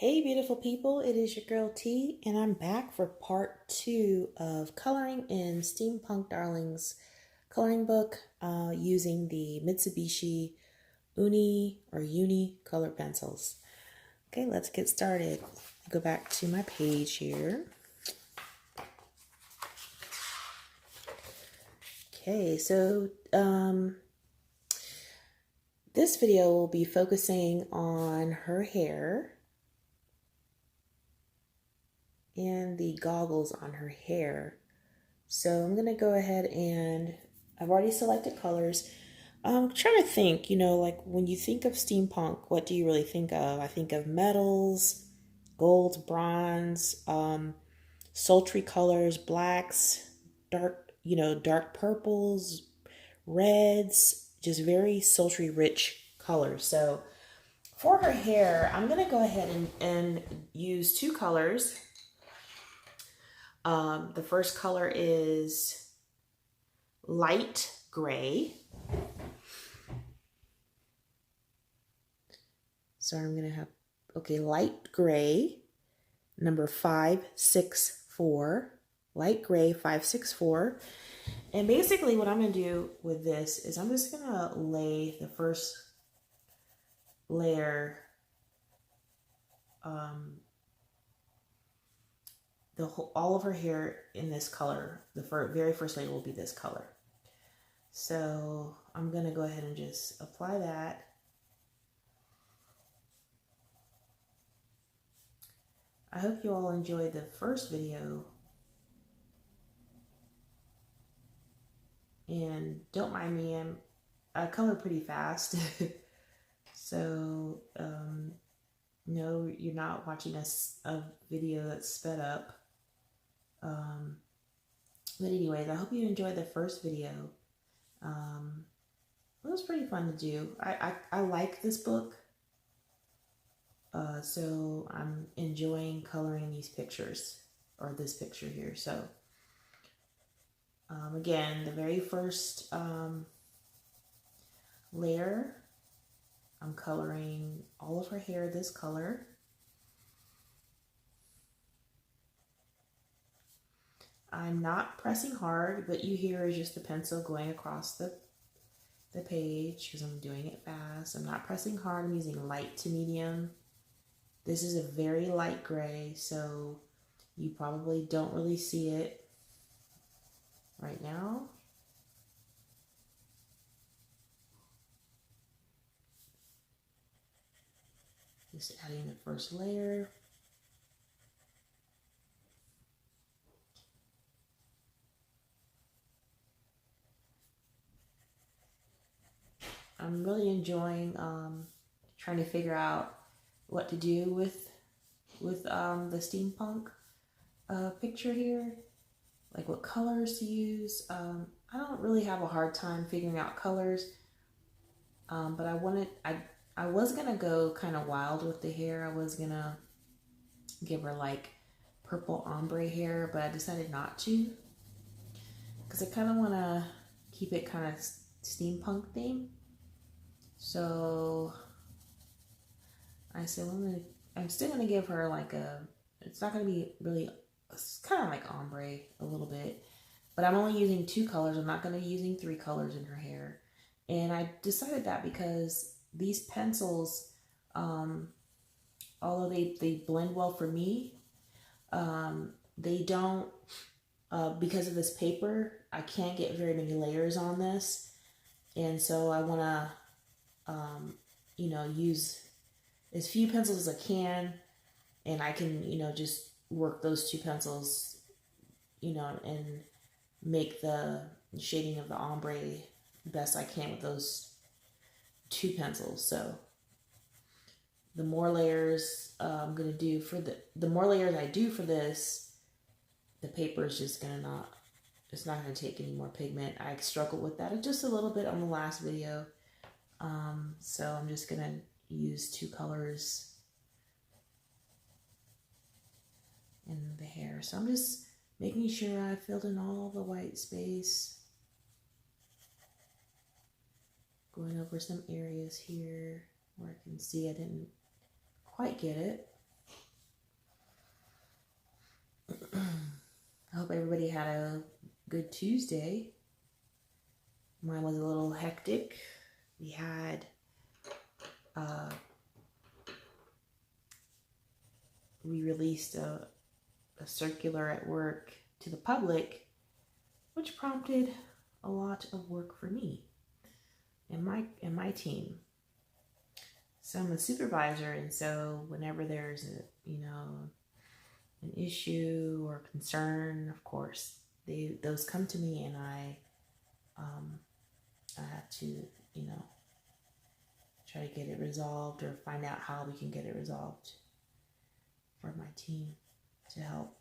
Hey beautiful people, it is your girl T and I'm back for part 2 of coloring in Steampunk Darling's coloring book using the Mitsubishi Uni color pencils. Okay, let's get started. Go back to my page here. Okay, so this video will be focusing on her hair and the goggles on her hair. So I'm gonna go ahead and I've already selected colors. I'm trying to think, like when you think of steampunk, what do you really think of? I think of metals, golds, bronze, sultry colors, blacks, dark purples, reds, just very sultry, rich colors. So for her hair, I'm gonna go ahead and use two colors. The first color is light gray. So I'm going to have, light gray, number 564, light gray 564. And basically what I'm going to do with this is I'm just going to lay the first layer, all of her hair in this color. The very first layer will be this color. So I'm going to go ahead and just apply that. I hope you all enjoyed the first video. And don't mind me, I color pretty fast. So, no, you're not watching a video that's sped up. But anyways, I hope you enjoyed the first video. It was pretty fun to do. I like this book. So I'm enjoying coloring these pictures, or this picture here. So, again, the very first layer, I'm coloring all of her hair this color. I'm not pressing hard, but you hear is just the pencil going across the page because I'm doing it fast. I'm not pressing hard. I'm using light to medium. This is a very light gray, so you probably don't really see it right now. Just adding the first layer. I'm really enjoying trying to figure out what to do with the steampunk picture here, like what colors to use. I don't really have a hard time figuring out colors, but I was gonna go kind of wild with the hair. I was gonna give her like purple ombre hair, but I decided not to because I kind of want to keep it kind of steampunk theme. So I said, I'm still gonna give her like it's not gonna be really, it's kind of like ombre a little bit, but I'm only using two colors. I'm not gonna be using three colors in her hair. And I decided that because these pencils, although they blend well for me, they don't, because of this paper, I can't get very many layers on this. And so I wanna, use as few pencils as I can, and I can, just work those two pencils, and make the shading of the ombre best I can with those two pencils. So the more layers I'm gonna do for the more layers I do for this, the paper is just gonna it's not gonna take any more pigment. I struggled with that just a little bit on the last video. So I'm just gonna use two colors in the hair. So I'm just making sure I filled in all the white space. Going over some areas here where I can see I didn't quite get it. had a good Tuesday. Mine was a little hectic. We had we released a circular at work to the public, which prompted a lot of work for me and my team. So I'm a supervisor, and so whenever there's an issue or concern, of course, those come to me, and I have to try to get it resolved or find out how we can get it resolved for my team to help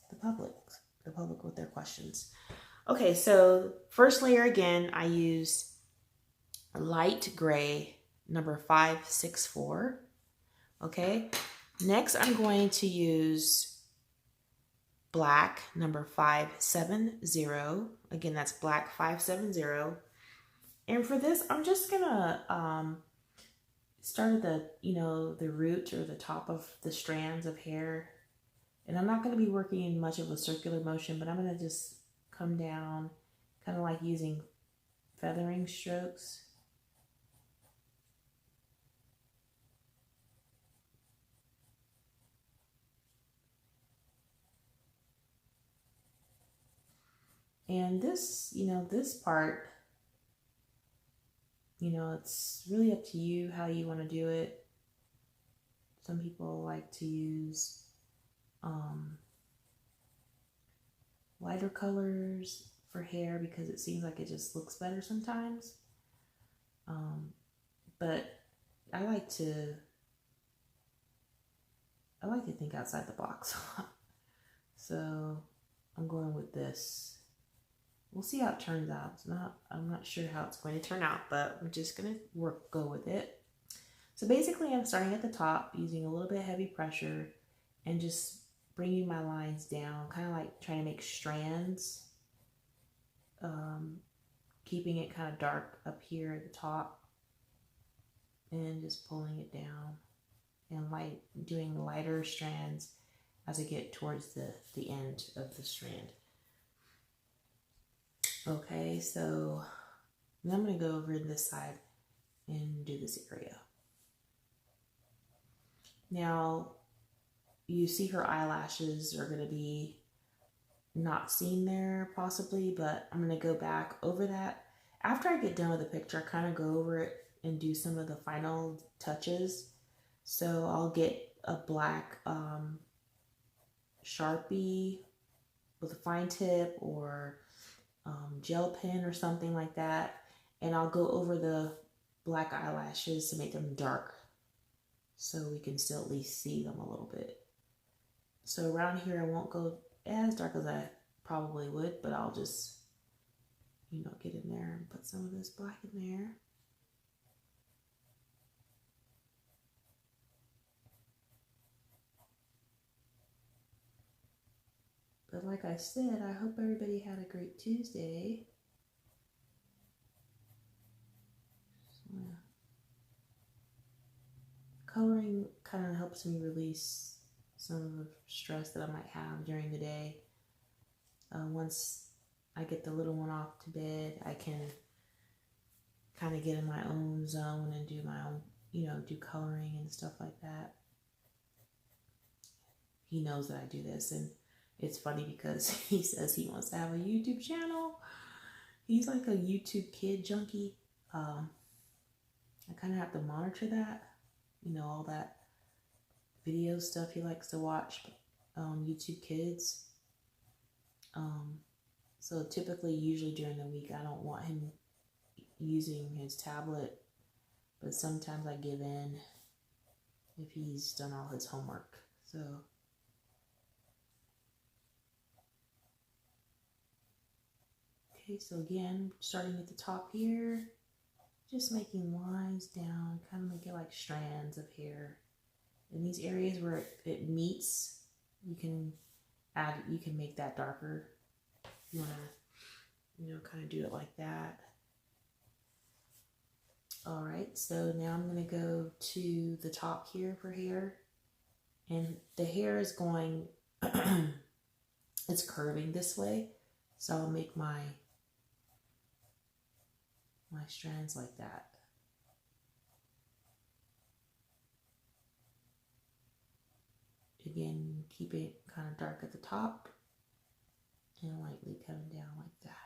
the public with their questions. Okay, so first layer again, I use light gray number 564. Okay, next I'm going to use black number 570. Again, that's black 570. And for this, I'm just gonna start at the root or the top of the strands of hair. And I'm not going to be working in much of a circular motion, but I'm going to just come down, kind of like using feathering strokes. And this, this part, it's really up to you how you want to do it. Some people like to use lighter colors for hair because it seems like it just looks better sometimes. But I like to think outside the box. So I'm going with this. We'll see how it turns out. I'm not sure how it's going to turn out, but I'm just going to go with it. So basically I'm starting at the top using a little bit of heavy pressure and just bringing my lines down, kind of like trying to make strands, keeping it kind of dark up here at the top and just pulling it down and doing lighter strands as I get towards the end of the strand. Okay, so now I'm going to go over this side and do this area. Now, you see her eyelashes are going to be not seen there possibly, but I'm going to go back over that. After I get done with the picture, I kind of go over it and do some of the final touches. So I'll get a black Sharpie with a fine tip or gel pen or something like that, and I'll go over the black eyelashes to make them dark so we can still at least see them a little bit. So around here I won't go as dark as I probably would, but I'll just get in there and put some of this black in there. But like I said, I hope everybody had a great Tuesday. So, coloring kind of helps me release some of the stress that I might have during the day. Once I get the little one off to bed, I can kind of get in my own zone and do my own, do coloring and stuff like that. He knows that I do this, and it's funny because he says he wants to have a YouTube channel. He's like a YouTube kid junkie. I kind of have to monitor that, all that video stuff he likes to watch, YouTube Kids. So typically, usually during the week, I don't want him using his tablet, but sometimes I give in if he's done all his homework. So okay, so again, starting at the top here, just making lines down, kind of make it like strands of hair. In these areas where it meets, you can make that darker. You want to, kind of do it like that. All right, so now I'm going to go to the top here for hair. And the hair is going, it's curving this way. So I'll make my strands like that. Again, keep it kind of dark at the top and lightly coming down like that.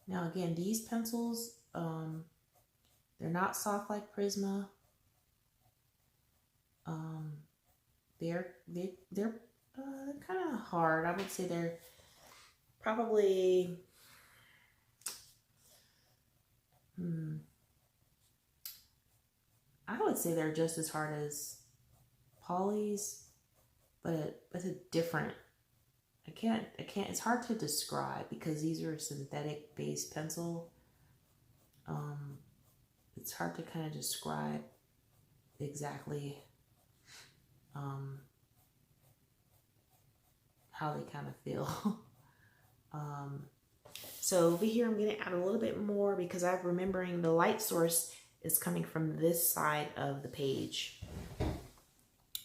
Now again, these pencils, they're not soft like Prisma. They're kind of hard. I would say they're probably I would say they're just as hard as Polly's, but it's a different. I can't. It's hard to describe because these are synthetic based pencil. It's hard to kind of describe exactly how they kind of feel. So over here, I'm going to add a little bit more because I'm remembering the light source is coming from this side of the page.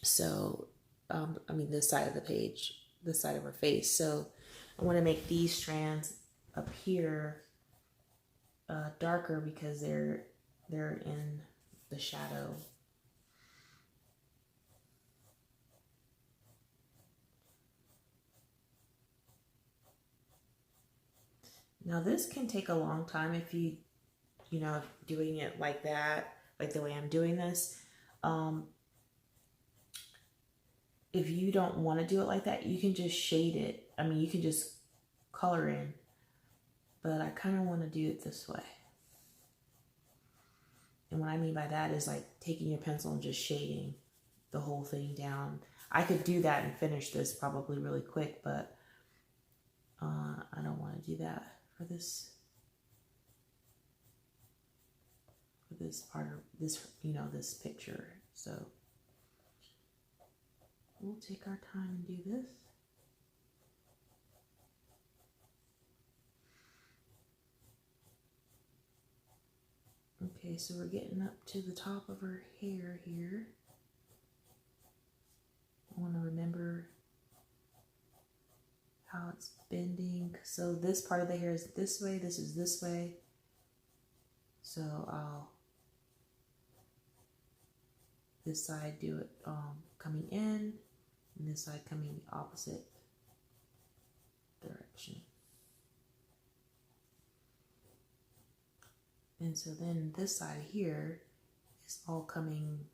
So, I mean, this side of the page, this side of her face. So I want to make these strands up here darker because they're in the shadow. Now this can take a long time if you know, doing it like that, like the way I'm doing this. If you don't want to do it like that, you can just shade it. I mean, you can just color in, but I kind of want to do it this way. And what I mean by that is like taking your pencil and just shading the whole thing down. I could do that and finish this probably really quick, but I don't want to do that for this part of this, you know, this picture. So we'll take our time and do this. Okay, so we're getting up to the top of her hair here. I want to remember how it's bending. So this part of the hair is this way, this is this way. So I'll this side do it coming in, and this side coming the opposite direction. And so then this side here is all coming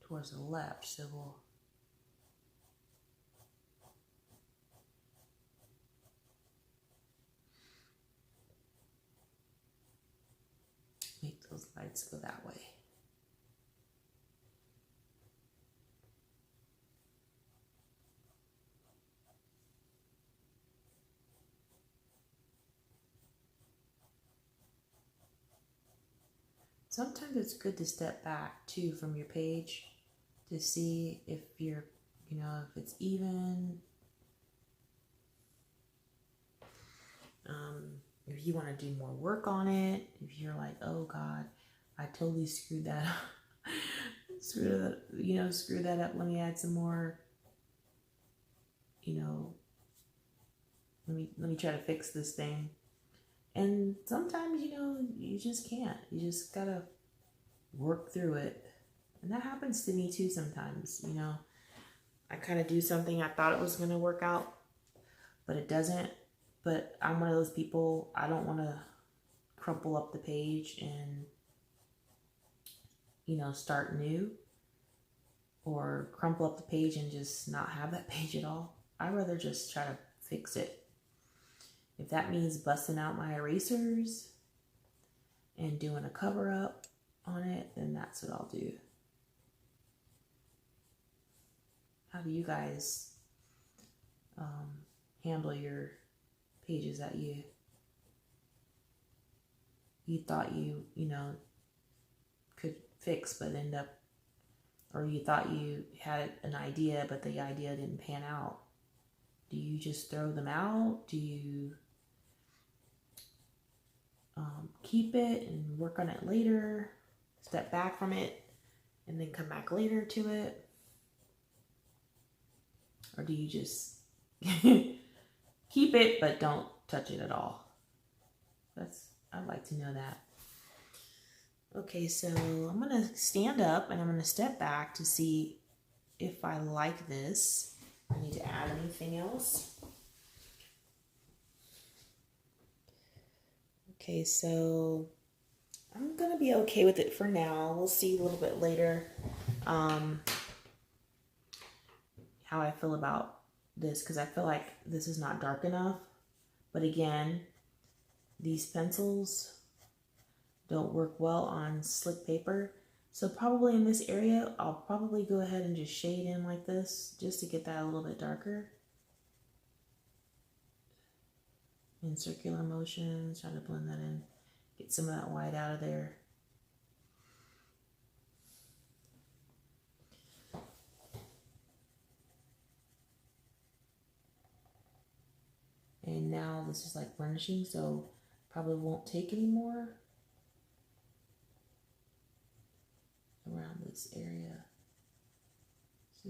towards the left. So we'll make those lights go that way. Sometimes it's good to step back too from your page to see if you're, you know, if it's even. If you want to do more work on it, if you're like, oh God, I totally screwed that up. screw that up. Let me add some more, you know, let me try to fix this thing. And sometimes, you know, you just can't. You just gotta work through it. And that happens to me too sometimes, you know. I kind of do something I thought it was going to work out, but it doesn't. But I'm one of those people, I don't want to crumple up the page and, you know, start new. Or crumple up the page and just not have that page at all. I'd rather just try to fix it. If that means busting out my erasers and doing a cover up on it, then that's what I'll do. How do you guys handle your pages that you thought you know, could fix but end up, or you thought you had an idea but the idea didn't pan out? Do you just throw them out? Do you keep it and work on it later, step back from it, and then come back later to it? Or do you just keep it but don't touch it at all? I'd like to know that. Okay, so I'm gonna stand up and I'm gonna step back to see if I like this. I need to add anything else. Okay, so I'm gonna be okay with it for now. We'll see a little bit later how I feel about this, because I feel like this is not dark enough. But again, these pencils don't work well on slick paper. So probably in this area, I'll probably go ahead and just shade in like this just to get that a little bit darker. In circular motions, try to blend that in, get some of that white out of there. And now this is like burnishing, so probably won't take any more around this area. So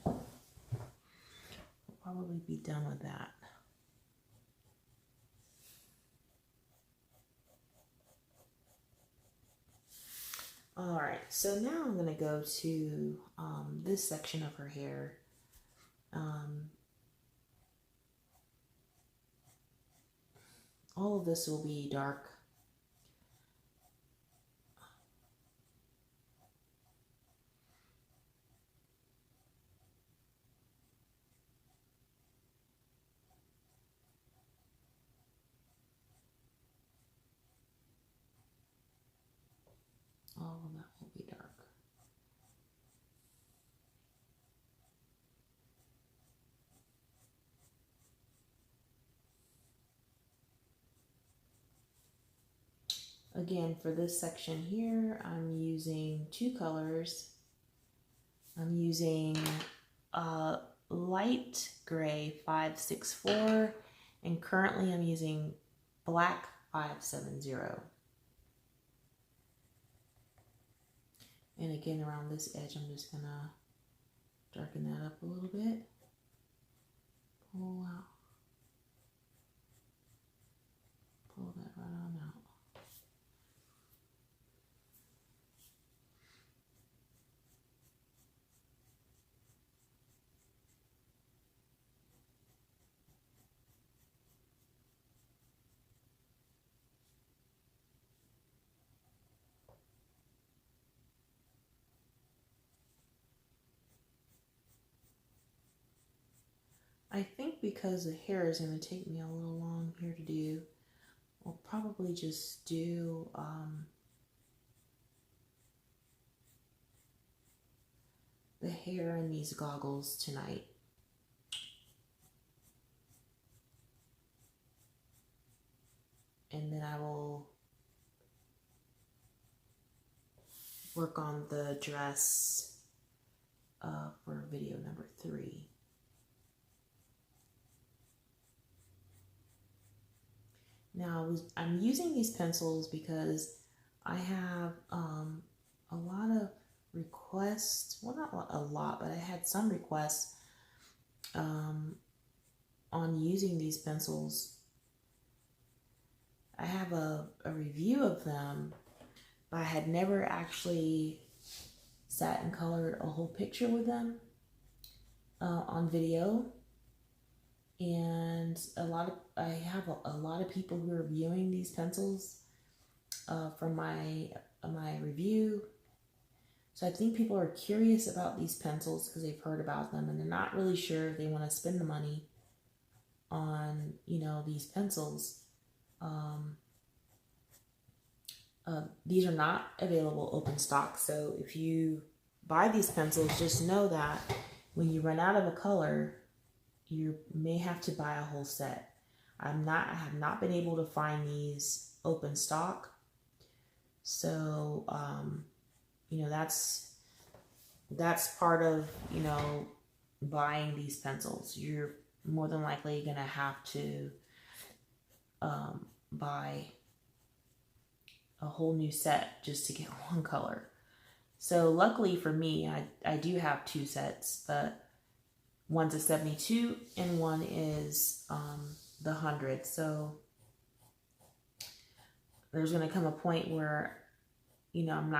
we'll probably be done with that. All right, so now I'm gonna go to this section of her hair. All of this will be dark. All of that will be dark. Again, for this section here, I'm using two colors. I'm using light gray 564, and currently I'm using black 570. And again, around this edge, I'm just gonna darken that up a little bit. Pull out. Pull that right on out. I think because the hair is going to take me a little long here to do, I'll probably just do the hair in these goggles tonight. And then I will work on the dress for video number 3. Now, I'm using these pencils because I have a lot of requests, well, not a lot, but I had some requests on using these pencils. I have a review of them, but I had never actually sat and colored a whole picture with them on video. And I have a lot of people who are viewing these pencils from my review. So I think people are curious about these pencils because they've heard about them and they're not really sure if they want to spend the money on, these pencils. These are not available open stock. So if you buy these pencils, just know that when you run out of a color, you may have to buy a whole set. I have not been able to find these open stock. So, that's part of, buying these pencils. You're more than likely going to have to buy a whole new set just to get one color. So luckily for me, I do have two sets, but one's a 72 and one is the 100. So there's going to come a point where, you know, I'm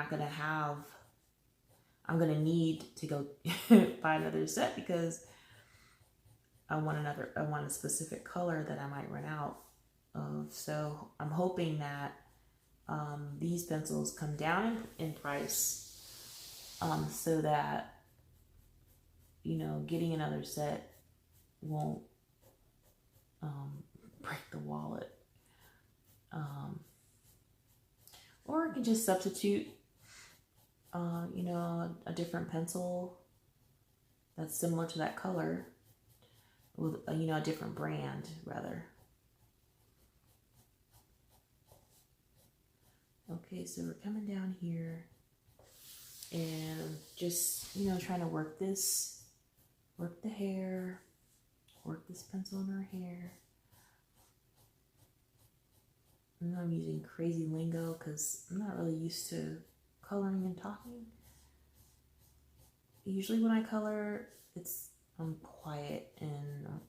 going to need to go buy another set because I want a specific color that I might run out of. So I'm hoping that these pencils come down in price so that, you know, getting another set won't break the wallet. Or I can just substitute, you know, a different pencil that's similar to that color with, you know, a different brand rather. Okay, so we're coming down here and just, you know, trying to work the hair, work this pencil in her hair. And I'm using crazy lingo because I'm not really used to coloring and talking. Usually when I color, I'm quiet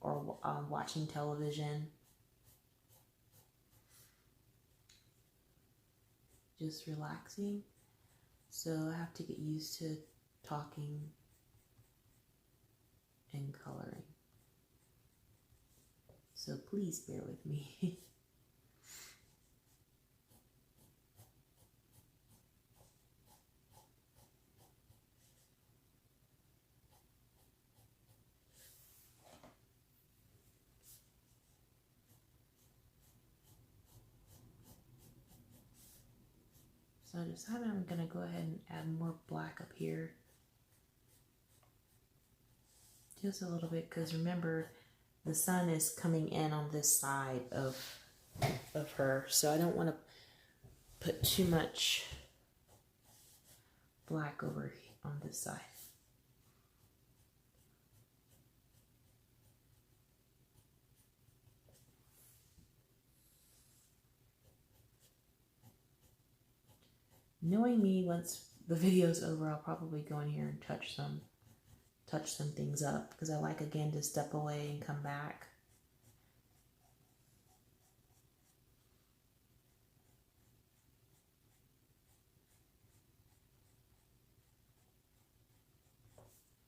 or watching television. Just relaxing. So I have to get used to talking and coloring. So please bear with me. So I decided I'm going to go ahead and add more black up here. Just a little bit, because remember, the sun is coming in on this side of her. So I don't want to put too much black over on this side. Knowing me, once the video's over, I'll probably go in here and touch some things up because I like, again, to step away and come back.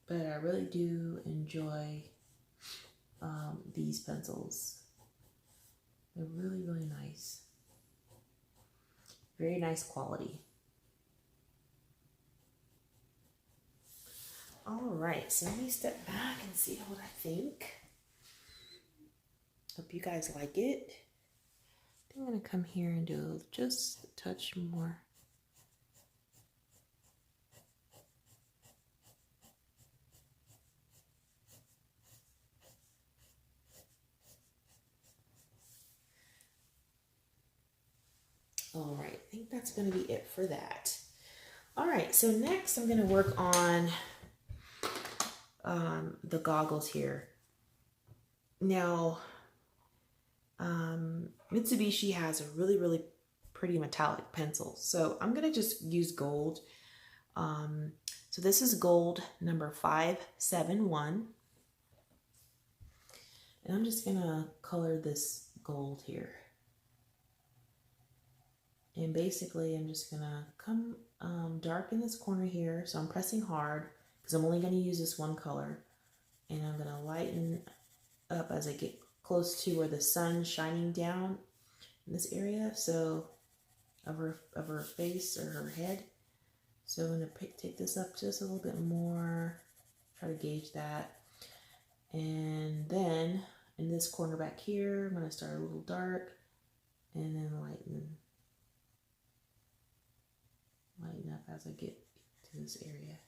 But I really do enjoy these pencils. They're really, really nice. Very nice quality. All right, so let me step back and see what I think. Hope you guys like it. I think I'm gonna come here and do just a touch more. All right, I think that's gonna be it for that. All right, so next I'm gonna work on the goggles here. Now, Mitsubishi has a really, really pretty metallic pencil. So I'm going to just use gold. So this is gold number 571. And I'm just going to color this gold here. And basically I'm just going to come dark in this corner here. So I'm pressing hard because I'm only going to use this one color. And I'm going to lighten up as I get close to where the sun's shining down in this area, so of her face or her head. So I'm going to take this up just a little bit more, try to gauge that. And then in this corner back here, I'm going to start a little dark and then lighten up as I get to this area.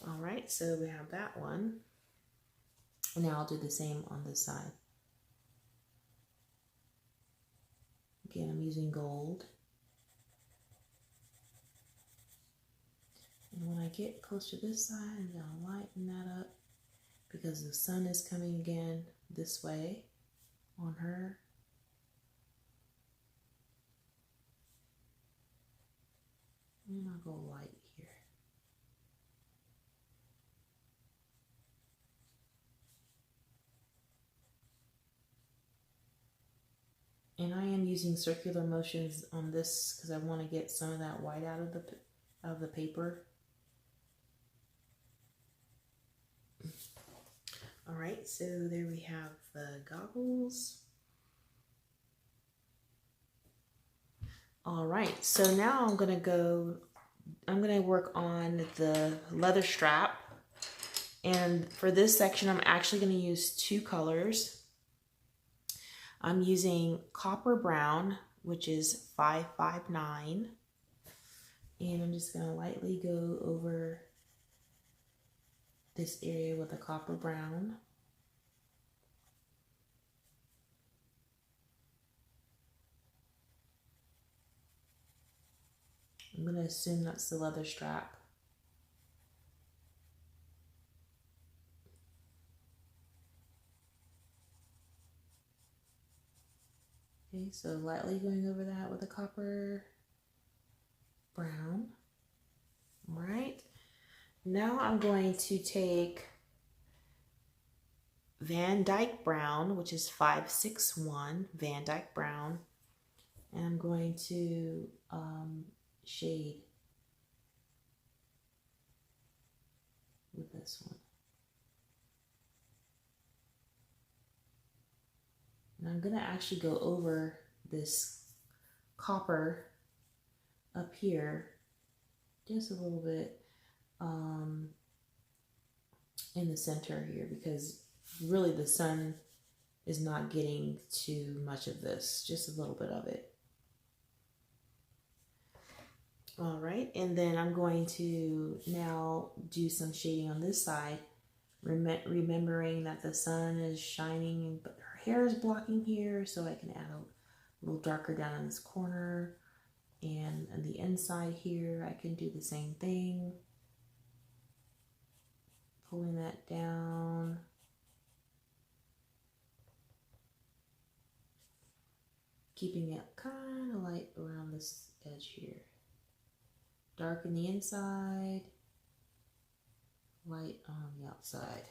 All right, so we have that one. Now I'll do the same on this side. Again, I'm using gold. And when I get close to this side, I'm gonna lighten that up because the sun is coming again this way on her. And I'll go light here. And I am using circular motions on this because I want to get some of that white out of the paper. All right, so there we have the goggles. All right, so now I'm gonna work on the leather strap. And for this section, I'm actually gonna use two colors. I'm using copper brown, which is 559. And I'm just gonna lightly go over this area with a copper brown. I'm gonna assume that's the leather strap. Okay, so lightly going over that with a copper brown. All right, now I'm going to take Van Dyke brown, which is 561 Van Dyke brown, and I'm going to shade with this one. And I'm gonna actually go over this copper up here just a little bit in the center here, because really the sun is not getting too much of this, just a little bit of it. All right, and then I'm going to now do some shading on this side, remembering that the sun is shining, but her hair is blocking here, so I can add a little darker down in this corner. And on the inside here, I can do the same thing. Pulling that down. Keeping it kind of light around this edge here. Dark on the inside, light on the outside.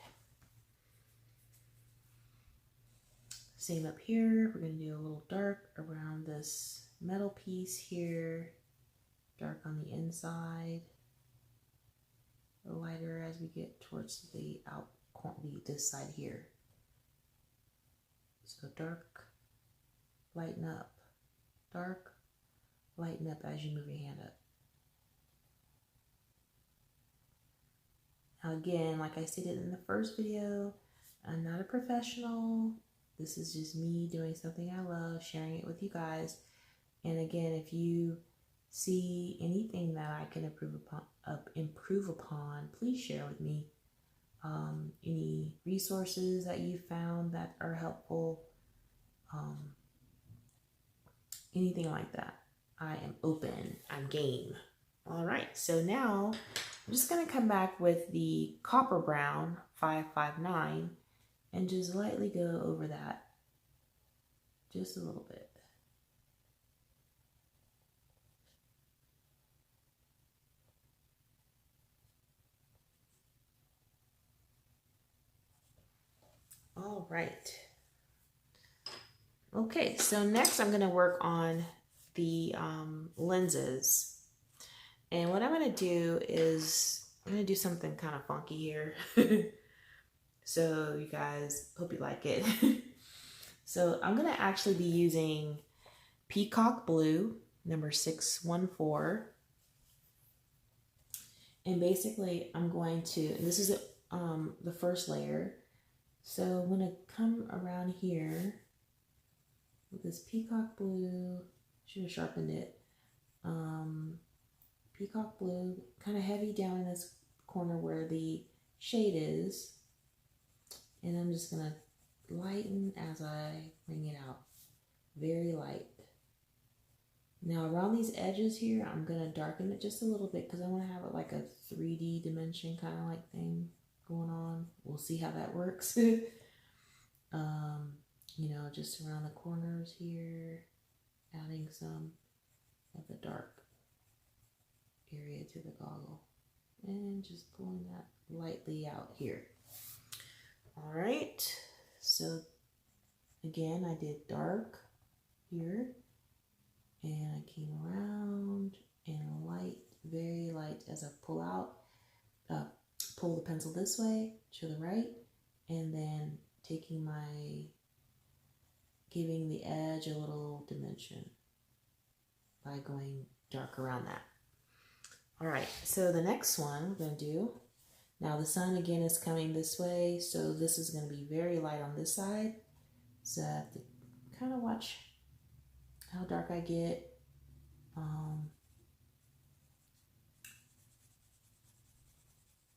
Same up here, we're going to do a little dark around this metal piece here, dark on the inside, lighter as we get towards the this side here. So dark, lighten up, dark, lighten up as you move your hand up. Now again, like I stated in the first video, I'm not a professional. This is just me doing something I love, sharing it with you guys. And again, if you see anything that I can improve upon, please share with me. Any resources that you found that are helpful, anything like that. I am open, I'm game. All right, so now I'm just gonna come back with the copper brown 559 and just lightly go over that just a little bit. All right. Okay, so next I'm gonna work on the lenses. And what I'm gonna do is, I'm gonna do something kind of funky here. So you guys, hope you like it. So I'm gonna actually be using Peacock Blue, number 614. And basically I'm going to, and this is the first layer. So I'm gonna come around here with this Peacock Blue, should have sharpened it. Peacock Blue, kind of heavy down in this corner where the shade is. And I'm just gonna lighten as I bring it out. Very light. Now around these edges here, I'm going to darken it just a little bit because I want to have it like a 3D dimension kind of like thing going on. We'll see how that works. You know, just around the corners here, adding some of the dark area to the goggle and just pulling that lightly out here. All right, so again, I did dark here and I came around and light, very light as I pull out, pull the pencil this way to the right, and then taking giving the edge a little dimension by going dark around that. All right, so the next one we're gonna do, now the sun again is coming this way, so this is gonna be very light on this side. So I have to kind of watch how dark I get.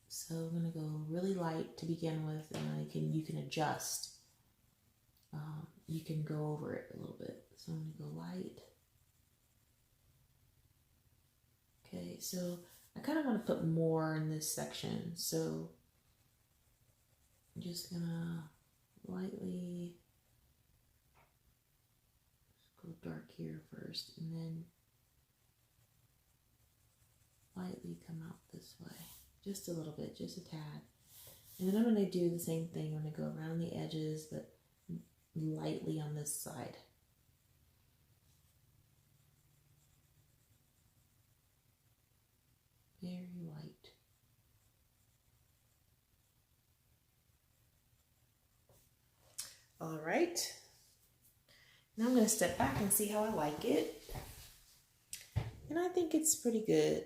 So I'm gonna go really light to begin with, and you can adjust. You can go over it a little bit. So I'm gonna go light. Okay, so I kind of want to put more in this section. So I'm just gonna lightly go dark here first, and then lightly come out this way. Just a little bit, just a tad. And then I'm going to do the same thing. I'm going to go around the edges, but lightly on this side. Very light. All right. Now I'm going to step back and see how I like it. And I think it's pretty good.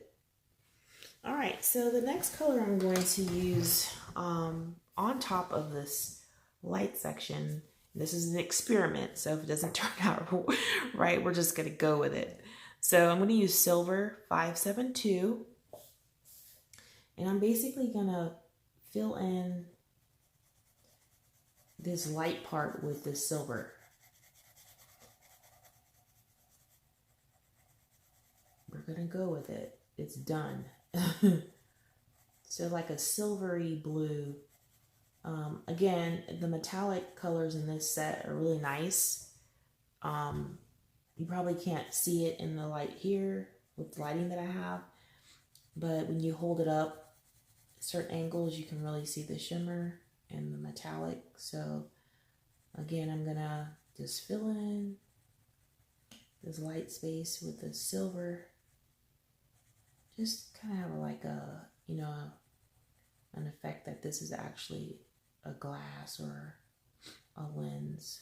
All right, so the next color I'm going to use on top of this light section, this is an experiment, so if it doesn't turn out right, we're just going to go with it. So I'm going to use silver 572, and I'm basically going to fill in this light part with this silver. We're going to go with it. It's done. So like a silvery blue. Again, the metallic colors in this set are really nice. You probably can't see it in the light here with the lighting that I have, but when you hold it up at certain angles, you can really see the shimmer and the metallic. So again, I'm gonna just fill in this light space with the silver. Just kind of have like a, you know, an effect that this is actually a glass or a lens.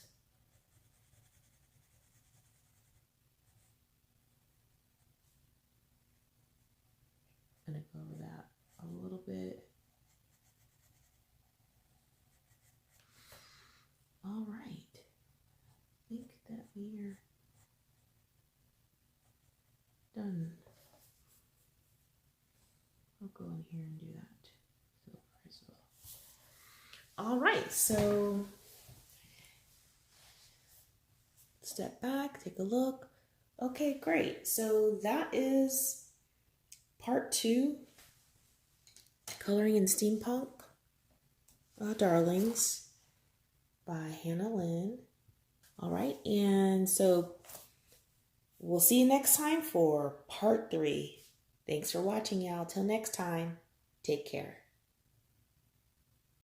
I'm gonna go over that a little bit. All right, I think that we're done. I'll go in here and do that silver as well. All right, so step back, take a look. Okay, great. So that is part 2, Coloring in Steampunk Darlings by Hannah Lynn. All right, and so we'll see you next time for part 3. Thanks for watching, y'all. Till next time, take care.